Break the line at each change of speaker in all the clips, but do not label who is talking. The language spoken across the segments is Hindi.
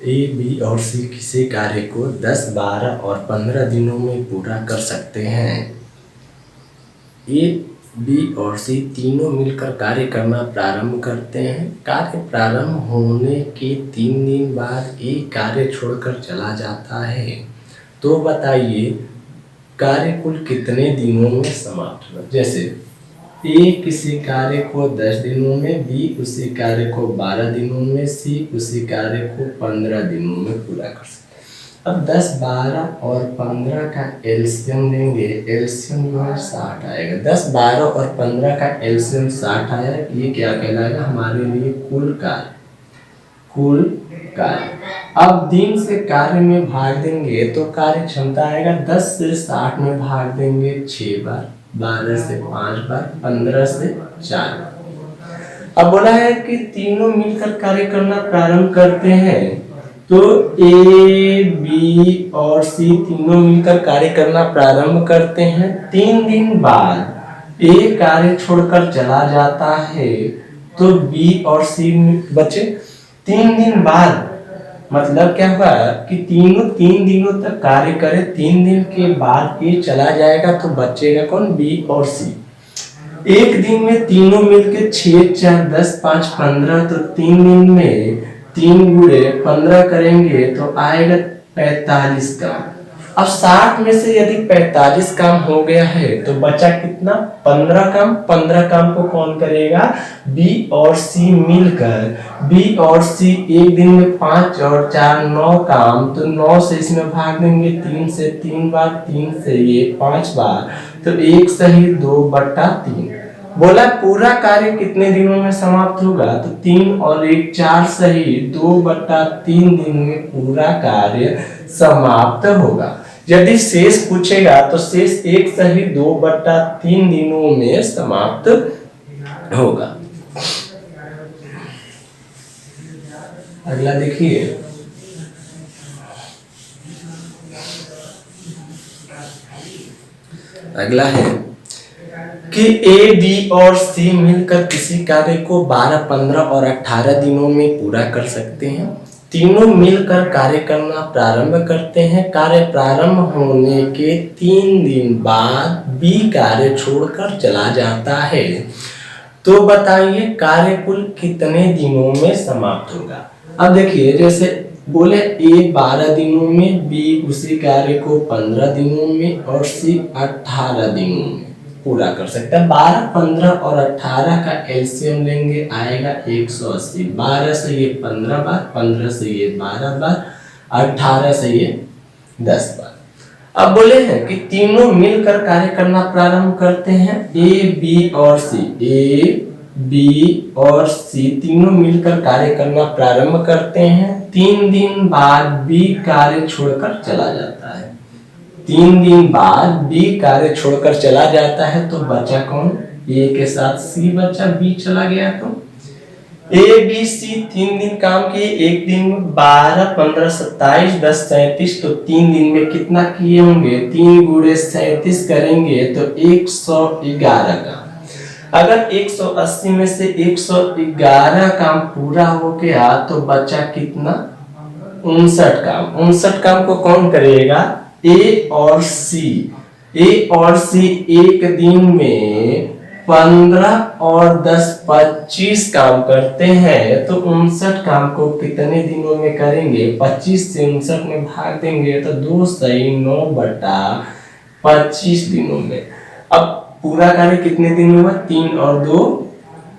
ए, बी और सी किसी कार्य को 10, 12 और 15 दिनों में पूरा कर सकते हैं। ए, बी और सी तीनों मिलकर कार्य करना प्रारंभ करते हैं। कार्य प्रारंभ होने के 3 दिन बाद ए कार्य छोड़कर चला जाता है। तो बताइए कार्य कुल कितने दिनों में समाप्त होगा। जैसे ए किसी कार्य को 10 दिनों में, बी उसी कार्य को 12 दिनों में, सी उसी कार्य को 15 दिनों में पूरा कर सकते हैं। अब 10, 12 और 15 का एलसीएम लेंगे, एलसीएम जो है 60 आएगा। 10, 12 और 15 का एलसीएम 60 आया, ये क्या कहलाएगा हमारे लिए कुल कार्य। कुल कार्य अब दिन से कार्य में भाग देंगे तो कार्य क्षमता आएगा। 10 से 60 में भाग देंगे 6 बार, 12 से 5 बार, 15 से 4 बार। अब बोला है कि तीनों मिलकर कार्य करना प्रारंभ करते हैं। तो ए, बी और सी तीनों मिलकर कार्य करना प्रारंभ करते हैं। 3 दिन बाद ए कार्य छोड़कर चला जाता है तो बी और सी बचे। 3 दिन बाद मतलब क्या हुआ कि तीनों 3 दिनों तक कार्य करे, 3 दिन के बाद ये चला जाएगा तो बचेगा कौन, बी और सी। एक दिन में तीनों मिलके 6, 4, 10, 5, 15, तो 3 दिन में 3 गुणे 15 करेंगे तो आएगा 45 काम। अब 60 में से यदि 45 काम हो गया है तो बचा कितना, 15 काम। 15 काम को कौन करेगा, बी और सी मिलकर। बी और सी एक दिन में 5 और 4 9 काम, तो 9 से इसमें भाग देंगे 3 से 3 बार, 3 से ये 5 बार, तो 1 सही 2/3। बोला पूरा कार्य कितने दिनों में समाप्त होगा, तो 3 और 1 4 सही 2/3 दिन में पूरा कार्य समाप्त होगा। यदि शेष पूछेगा तो शेष 1 सही 2/3 दिनों में समाप्त होगा। अगला देखिए, अगला है कि ए, बी और सी मिलकर किसी कार्य को 12, 15 और 18 दिनों में पूरा कर सकते हैं। तीनों मिलकर कार्य करना प्रारंभ करते हैं। कार्य प्रारंभ होने के 3 दिन बाद बी कार्य छोड़कर चला जाता है। तो बताइए कार्य कुल कितने दिनों में समाप्त होगा। अब देखिए जैसे बोले ए 12 दिनों में, बी उसी कार्य को 15 दिनों में और सी 18 दिनों में पूरा कर सकता है। 12, 15 और 18 का एलसीएम लेंगे, आएगा 180। 12 से ये 15 बार, 15 से ये 12 बार, 18 से ये 10 बार। अब बोले हैं कि तीनों मिलकर कार्य करना प्रारंभ करते हैं। ए, बी और सी, ए, बी और सी तीनों मिलकर कार्य करना प्रारंभ करते हैं। 3 दिन बाद बी कार्य छोड़कर चला जाता है। 3 दिन बाद बी कार्य छोड़कर चला जाता है तो बचा कौन, ए के साथ सी बचा, बी चला गया तो ए, बी, सी 3 दिन काम किए। एक दिन में 12, 15, 27, 10, 37, तो 3 दिन में कितना किए होंगे, 3 गुणे 37 करेंगे तो 111 काम। अगर 180 में से 111 काम पूरा हो गया तो बचा कितना, 59 काम। 59 काम को कौन करेगा, ए और सी। ए और सी एक दिन में 15 और 10 25 काम करते हैं तो 59 काम को कितने दिनों में करेंगे, 25 से 59 में भाग देंगे तो 2 सही 9/25 दिनों में। अब पूरा कार्य कितने दिन में हुआ, 3 और 2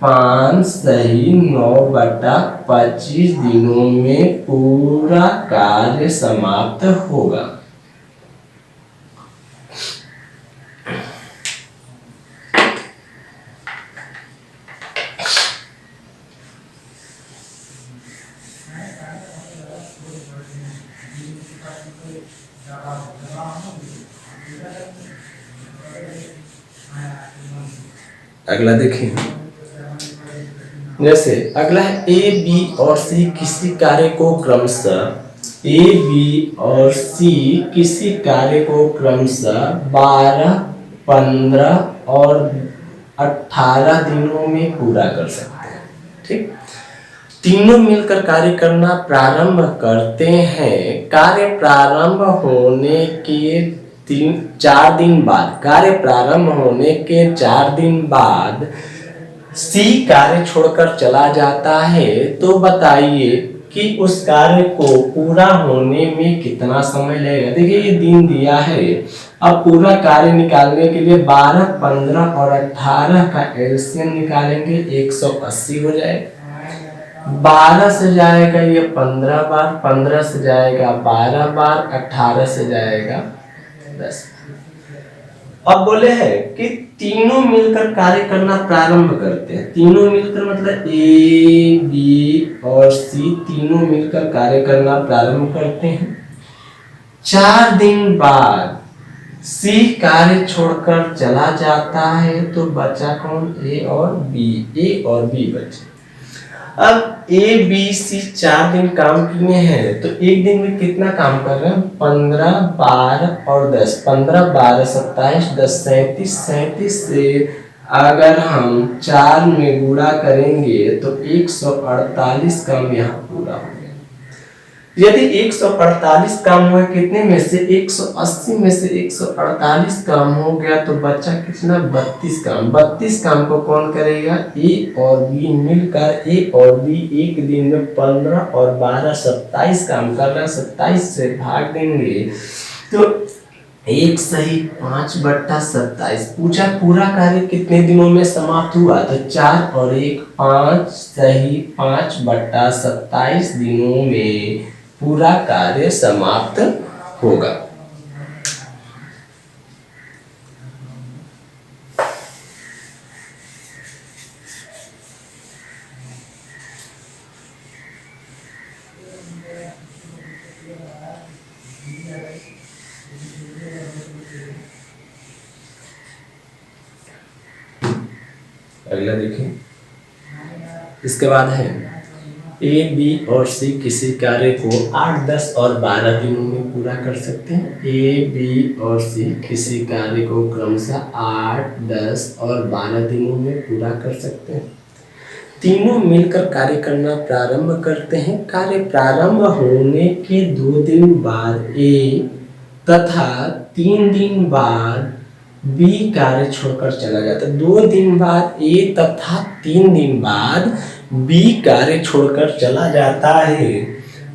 5 सही 9/25 दिनों में पूरा कार्य समाप्त होगा। अगला देखिए, जैसे अगला है ए, बी और सी किसी कार्य को क्रमशः ए, बी और सी किसी कार्य को क्रमशः 12, 15 और 18 दिनों में पूरा कर सकते हैं। ठीक, तीनों मिलकर कार्य करना प्रारंभ करते हैं। कार्य प्रारंभ होने के 4 दिन बाद, कार्य प्रारंभ होने के 4 दिन बाद सी कार्य छोड़कर चला जाता है, तो बताइए कि उस कार्य को पूरा होने में कितना समय लगेगा। देखिए ये दिन दिया है, अब पूरा कार्य निकालने के लिए 12, 15 और 18 का एलसीएम निकालेंगे, 180 हो जाएगा। 12 से जाएगा ये 15 बार, 15 से जाएगा 12 बार, 18 से जाएगा 10। अब बोले हैं कि तीनों मिलकर कार्य करना प्रारंभ करते हैं। तीनों मिलकर मतलब ए, बी और सी तीनों मिलकर कार्य करना प्रारंभ करते हैं। 4 दिन बाद सी कार्य छोड़कर चला जाता है, तो बचा कौन? ए और बी। ए और बी बचे। अब ए बी सी 4 दिन काम किए हैं, तो एक दिन में कितना काम कर रहे हैं? 15, 12 और 10। 15, 12, 27, 10, 37। 37 से अगर हम 4 में गुणा करेंगे तो 148 काम यहाँ पूरा हो गया। यदि 148 काम हुआ कितने में से? 180 में से 148 काम हो गया, तो बच्चा कितना? 32 काम। 32 काम को कौन करेगा? ए और बी मिलकर। ए और बी एक दिन में 15 और 12, 27 काम कर रहा है। 27 से भाग देंगे तो 1 सही 5/27। पूछा पूरा कार्य कितने दिनों में समाप्त हुआ, तो 4 और 1 5 सही 5/27 दिनों में पूरा कार्य समाप्त होगा। अगला देखिए, इसके बाद है ए, बी और सी किसी कार्य को 8, 10 और 12 दिनों में पूरा कर सकते हैं। ए, बी और सी किसी कार्य को क्रमशः 8, 10 और 12 दिनों में पूरा कर सकते हैं। तीनों मिलकर कार्य करना प्रारंभ करते हैं। कार्य प्रारंभ होने के 2 दिन बाद ए तथा 3 दिन बाद बी कार्य छोड़कर चला जाता है। 2 दिन बाद ए तथा 3 दिन बाद बी कार्य छोड़कर चला जाता है,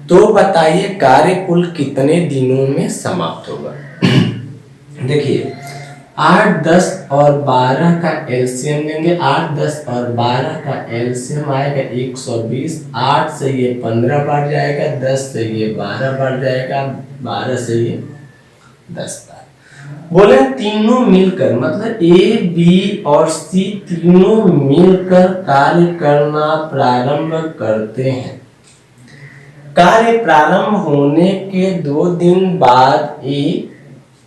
तो बताइए कार्य कुल कितने दिनों में समाप्त होगा। देखिए 8, 10 और 12 का एलसीएम लेंगे। 8, 10 और 12 का एलसीएम आएगा 120। 8 से ये 15 बार जाएगा, 10 से ये 12 बार जाएगा, 12 से ये 10 बार। बोले तीनों मिलकर मतलब ए, बी और सी तीनों मिलकर कार्य करना प्रारंभ करते हैं। कार्य प्रारंभ होने के 2 दिन बाद ए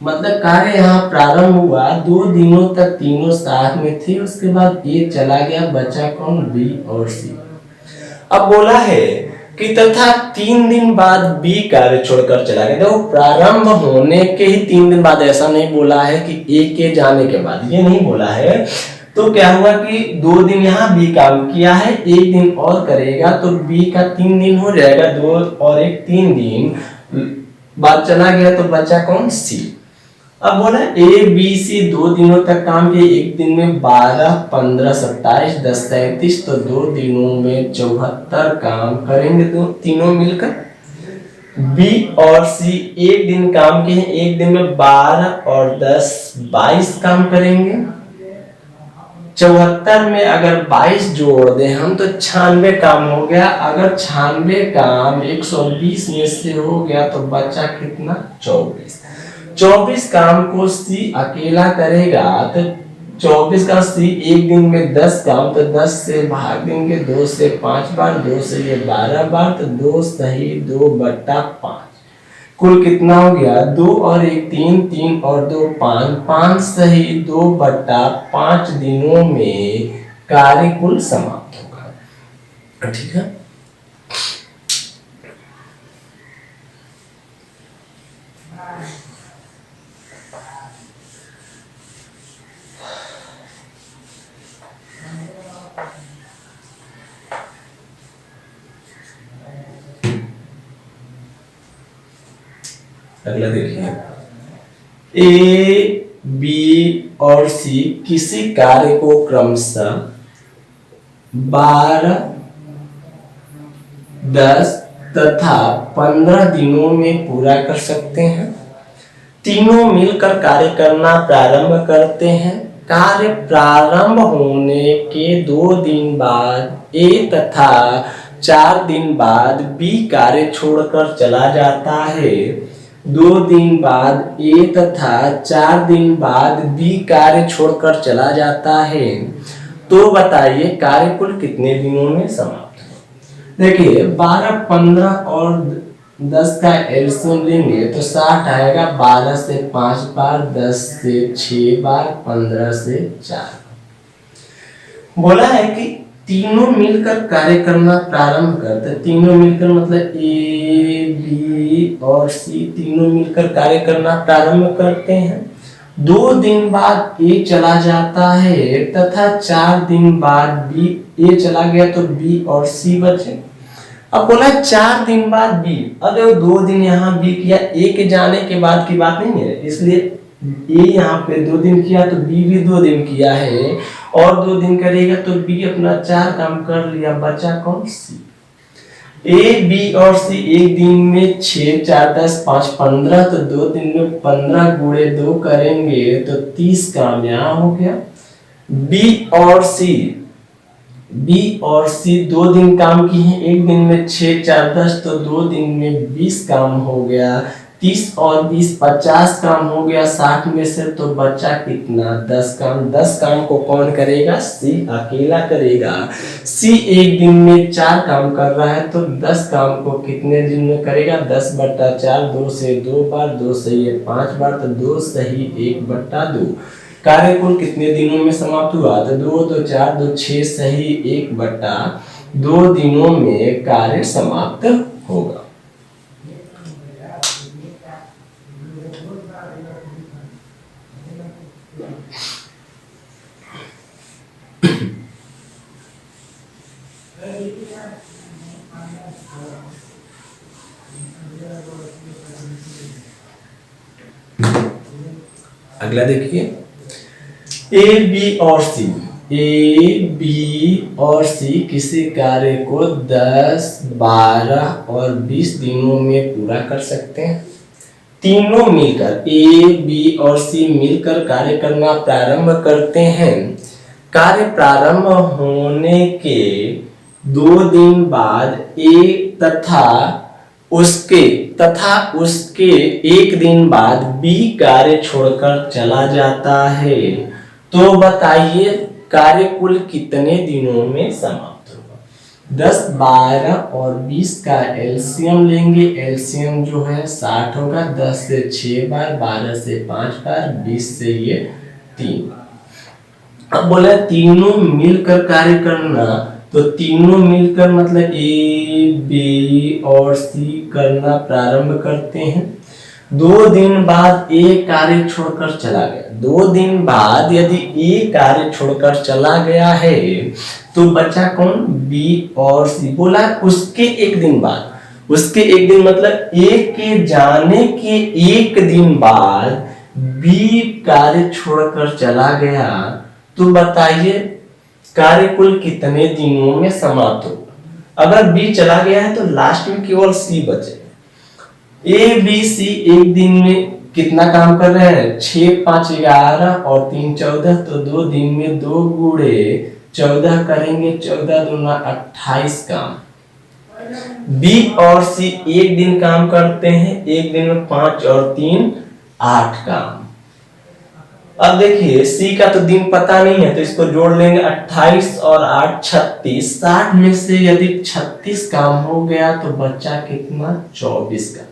मतलब कार्य यहाँ प्रारंभ हुआ, 2 दिनों तक तीनों साथ में थे, उसके बाद ए चला गया, बचा कौन? बी और सी। अब बोला है कि तथा 3 दिन बाद बी कार्य छोड़कर चला गया। देखो प्रारंभ होने के ही 3 दिन बाद, ऐसा नहीं बोला है कि ए के जाने के बाद, ये नहीं बोला है। तो क्या हुआ कि 2 दिन यहाँ बी काम किया है, 1 दिन और करेगा तो बी का 3 दिन हो जाएगा। 2 और 1 3 दिन बाद चला गया, तो बचा कौन? सी। अब बोला ए बी सी 2 दिनों तक काम किए, एक दिन में 12, 15, 27, 10, 37, तो 2 दिनों में 74 काम करेंगे तो तीनों मिलकर। बी और सी एक दिन काम किए, एक दिन में 12 और 10, 22 काम करेंगे। 74 में अगर 22 जोड़ दें हम तो 96 काम हो गया। अगर 96 काम 120 में से हो गया तो बचा कितना? 24। 24 काम को सी अकेला करेगा, तो 24 का सी एक दिन में 10 काम, तो 10 से भाग देंगे 2 से 5 बार, 2 से ये 12 बार, तो 2 सही 2/5। कुल कितना हो गया? 2 और 1 3, 3 और 2 5, 5 सही 2/5 दिनों में कार्य कुल समाप्त होगा। ठीक है। अगला देखिए, ए, बी और सी किसी कार्य को क्रमशः 12, 10 तथा 15 दिनों में पूरा कर सकते हैं। तीनों मिलकर कार्य करना प्रारंभ करते हैं। कार्य प्रारंभ होने के 2 दिन बाद ए तथा 4 दिन बाद बी कार्य छोड़कर चला जाता है। 2 दिन बाद ए तथा 4 दिन बाद बी कार्य छोड़कर चला जाता है। तो बताइए कार्य कुल कितने दिनों में समाप्त हो। देखिए 12, 15 और 10 का एलसीएम लेंगे तो 60 आएगा। 12 से 5 बार, 10 से 6 बार, 15 से 4। बोला है कि तीनों मिलकर कार्य करना प्रारंभ करते हैं। तीनों मिलकर मतलब ए, बी और सी तीनों मिलकर कार्य करना प्रारंभ करते हैं। 2 दिन बाद ए चला जाता है तथा 4 दिन बाद बी, ए चला गया तो बी और सी बचे। अब बोला 4 दिन बाद बी, अरे 2 दिन यहाँ बी किया, ए के जाने के बाद की बात नहीं है, इसलिए ए यहाँ पे 2 दिन किया तो बी भी 2 दिन किया है और 2 दिन करेगा तो बी अपना 4 काम कर लिया, बचा कौन? सी। ए, बी और सी एक दिन में 6, 4, 10, 5, 15 तो 2 दिन में 15 गुणे 2 करेंगे तो 30 काम यहाँ हो गया। बी और सी 2 दिन काम की है, एक दिन में 6, 4, 10 तो 2 दिन में 20 काम हो गया। 30 और 20 50 काम हो गया 60 में से, तो बचा कितना? 10 काम। 10 काम को कौन करेगा? सी अकेला करेगा। सी एक दिन में 4 काम कर रहा है तो 10 काम को कितने दिन में करेगा? 10/4, 2 से 2 बार, 2 सही है 5 बार तो 2 सही 1/2। कार्य कुल कितने दिनों में समाप्त हुआ? तो 2 तो 4, 2 6 सही 1/2 दिनों में कार्य समाप्त होगा। अगला देखिए, ए, बी और सी किसी कार्य को 10, 12 और 20 दिनों में पूरा कर सकते हैं। तीनों मिलकर ए, बी और सी मिलकर कार्य करना प्रारंभ करते हैं। कार्य प्रारंभ होने के 2 दिन बाद ए तथा उसके 1 दिन बाद बी कार्य छोड़कर चला जाता है। तो बताइए कार्य कुल कितने दिनों में समाप्त होगा। 10, 12 और 20 का एलसीएम लेंगे। एलसीएम जो है 60 होगा। 10 से 6 बार, 12 से 5 बार, 20 से ये 3। अब बोला तीनों मिलकर कार्य करना, तो तीनों मिलकर मतलब ए, बी और सी करना प्रारंभ करते हैं। 2 दिन बाद ए कार्य छोड़कर चला गया। 2 दिन बाद यदि ए कार्य छोड़कर चला गया है तो बचा कौन? बी और सी। बोला उसके 1 दिन बाद, उसके 1 दिन मतलब ए के जाने के 1 दिन बाद बी कार्य छोड़कर चला गया। तो बताइए कार्य कुल कितने दिनों में समाप्त होगा। अगर बी चला गया है तो लास्ट में केवल सी बचे। ए, बी, सी एक दिन में कितना काम कर रहे हैं? 6, 5, 11 और 3, 14 तो 2 दिन में 2 गुणे 14 करेंगे। 14 दूना 28 काम। बी और सी एक दिन काम करते हैं, एक दिन में 5 और 3 8 काम। अब देखिए सी का तो दिन पता नहीं है तो इसको जोड़ लेंगे। 28 और 8 36। 60 में से यदि 36 काम हो गया तो बचा कितना? 24 का।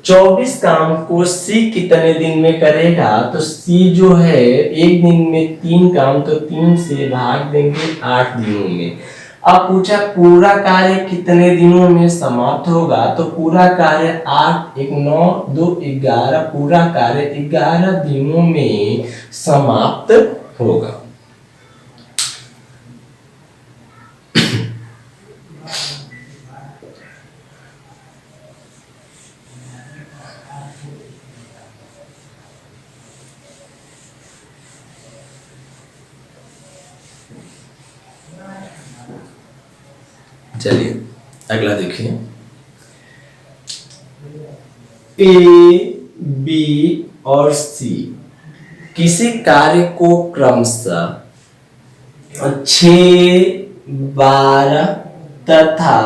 24 काम को सी कितने दिन में करेगा? तो सी जो है एक दिन में 3 काम, तो 3 से भाग देंगे 8 दिनों में। अब पूछा पूरा कार्य कितने दिनों में समाप्त होगा, तो पूरा कार्य 8, 1, 9, 2, 11, पूरा कार्य 11 दिनों में समाप्त होगा। चलिए अगला देखिए, ए, बी और सी किसी कार्य को क्रमशः 6, 12 तथा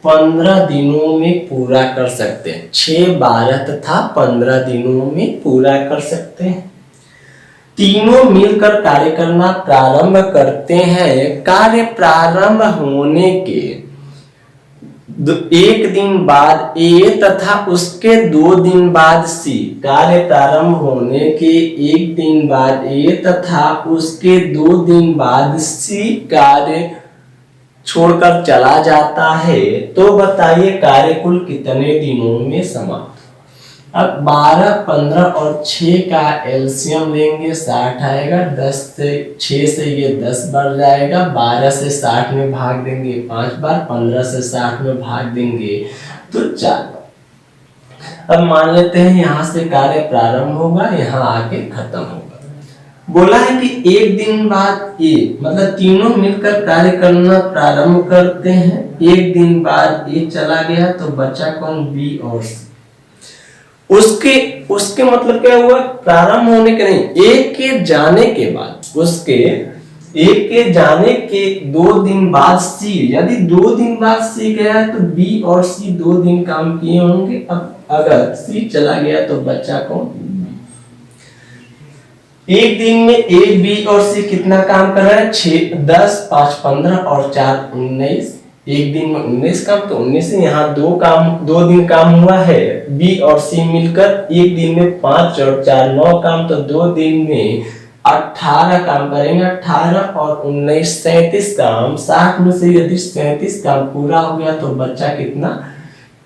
15 दिनों में पूरा कर सकते हैं। 6, 12 तथा 15 दिनों में पूरा कर सकते हैं। तीनों मिलकर कार्य करना प्रारंभ करते हैं। कार्य प्रारंभ होने के एक दिन बाद ए तथा उसके 2 दिन बाद सी। कार्य प्रारंभ होने के एक दिन बाद ए तथा उसके 2 दिन बाद सी कार्य छोड़कर चला जाता है, तो बताइए कार्य कुल कितने दिनों में समाप्त। अब 12, 15 और 6 का एलसीएम लेंगे 60 आएगा। 10 से 6 से ये 10 बढ़ जाएगा। 12 से 60 में भाग देंगे 5 बार। 15 से 60 में भाग देंगे तो 4 बार। अब मान लेते हैं यहाँ से कार्य प्रारंभ होगा, यहाँ आके खत्म होगा। बोला है कि एक दिन बाद ए, मतलब तीनों मिलकर कार्य करना प्रारंभ करते हैं। एक दिन बाद ए चला गया तो बचा कौन, बी और सी। उसके मतलब क्या हुआ, प्रारंभ होने के नहीं, एक के जाने के बाद, उसके एक के जाने के 2 दिन बाद सी। यदि 2 दिन बाद सी गया तो बी और सी 2 दिन काम किए होंगे। अब अगर सी चला गया तो बच्चा कौन, एक दिन में ए, बी और सी कितना काम कर रहा है, 6, 10, 5, 15 और 4, 19। एक दिन में 19 काम, तो 19 से यहाँ 2 दिन काम हुआ है। बी और सी मिलकर एक दिन में 5 और 4, 9 काम, तो 2 दिन में 18 काम करेंगे। 18 और 19, 37 काम। 60 में से यदि 37 काम पूरा हो गया तो बच्चा कितना,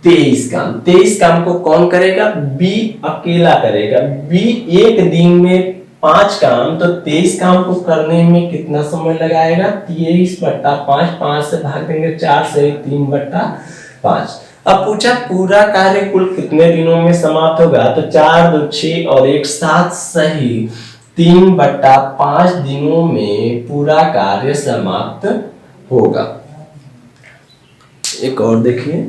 23 काम। 23 काम को कौन करेगा, बी अकेला करेगा। बी एक दिन में 5 काम, तो 23 काम को करने में कितना समय लगाएगा, 23/5। 5 से भाग देंगे 4 से, 3/5। अब पूछा पूरा कार्य कुल कितने दिनों में समाप्त होगा, तो 4, 2, 6 और 1 7, सही 3/5 दिनों में पूरा कार्य समाप्त होगा। एक और देखिए,